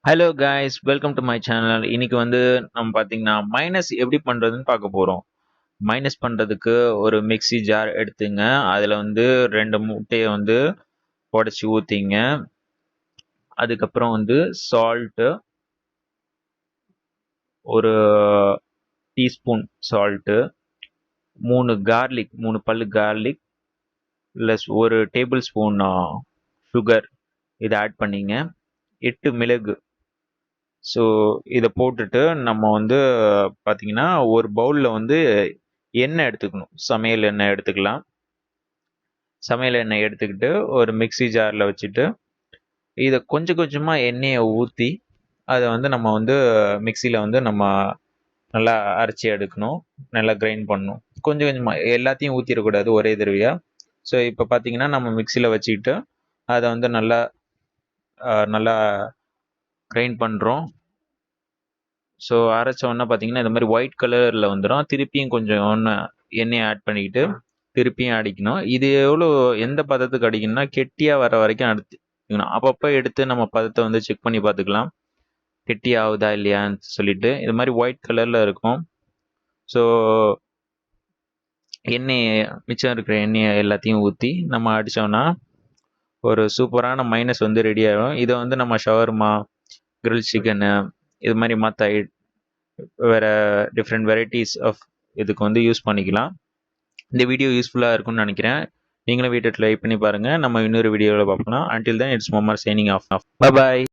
Hello guys, welcome to my channel. இன்னைக்கு வந்து நம்ம பார்த்தீங்கன்னா மைனஸ் எப்படி பண்ணுறதுன்னு பார்க்க போகிறோம். மைனஸ் பண்ணுறதுக்கு ஒரு மிக்ஸி ஜார் எடுத்துங்க. அதில் வந்து 2 முட்டையை வந்து உடச்சி ஊற்றிங்க. அதுக்கப்புறம் வந்து சால்ட்டு, ஒரு டீஸ்பூன் சால்ட்டு, 3 பல்லு கார்லிக் ப்ளஸ் ஒரு டேபிள் ஸ்பூன் சுகர் இதை ஆட் பண்ணிங்க. 8 மிளகு. ஸோ இதை போட்டுட்டு நம்ம வந்து பார்த்தீங்கன்னா ஒரு பவுலில் வந்து எண்ணெய் எடுத்துக்கணும். சமையல் எண்ணெய் எடுத்துக்கலாம். சமையல் எண்ணெய் எடுத்துக்கிட்டு ஒரு மிக்ஸி ஜாரில் வச்சுட்டு இதை கொஞ்சம் கொஞ்சமாக எண்ணெயை ஊற்றி அதை வந்து நம்ம வந்து மிக்சியில் வந்து நம்ம நல்லா அரைச்சி எடுக்கணும். நல்லா கிரைண்ட் பண்ணணும். கொஞ்சம் கொஞ்சமாக எல்லாத்தையும் ஊற்றிடக்கூடாது ஒரே தடவையா. ஸோ இப்போ பார்த்தீங்கன்னா நம்ம மிக்சியில் வச்சுக்கிட்டு அதை வந்து நல்லா நல்லா கிரைண்ட் பண்ணுறோம். ஸோ அரைச்ச உடனே பார்த்தீங்கன்னா இந்த மாதிரி ஒயிட் கலரில் வந்துடும். திருப்பியும் கொஞ்சம் எண்ணெயை ஆட் பண்ணிக்கிட்டு திருப்பியும் அடிக்கணும். இது எந்த பதத்துக்கு அடிக்கணும்னா கெட்டியாக வர வரைக்கும் அடிக்கணும். அப்பப்போ எடுத்து நம்ம பதத்தை வந்து செக் பண்ணி பார்த்துக்கலாம், கெட்டி ஆகுதா இல்லையான்னு சொல்லிட்டு. இது மாதிரி ஒயிட் கலரில் இருக்கும். ஸோ மிச்சம் இருக்கிற எண்ணெயை எல்லாத்தையும் ஊற்றி நம்ம அடித்தோம்னா ஒரு சூப்பரான மைனஸ் வந்து ரெடி ஆகும். இதை வந்து நம்ம ஷவர்மா, கிரில் சிக்கனு, இது மாதிரி மற்ற வேறு டிஃப்ரெண்ட் வெரைட்டிஸ் ஆஃப் இதுக்கு வந்து யூஸ் பண்ணிக்கலாம். இந்த வீடியோ யூஸ்ஃபுல்லாக இருக்கும்னு நினைக்கிறேன். நீங்களும் வீட்டை ட்ரை பண்ணி பாருங்கள். நம்ம இன்னொரு வீடியோவில் பார்க்கலாம். அன்டில் தென் இட்ஸ் மொமர் சைனிங் ஆஃப். பை பாய்.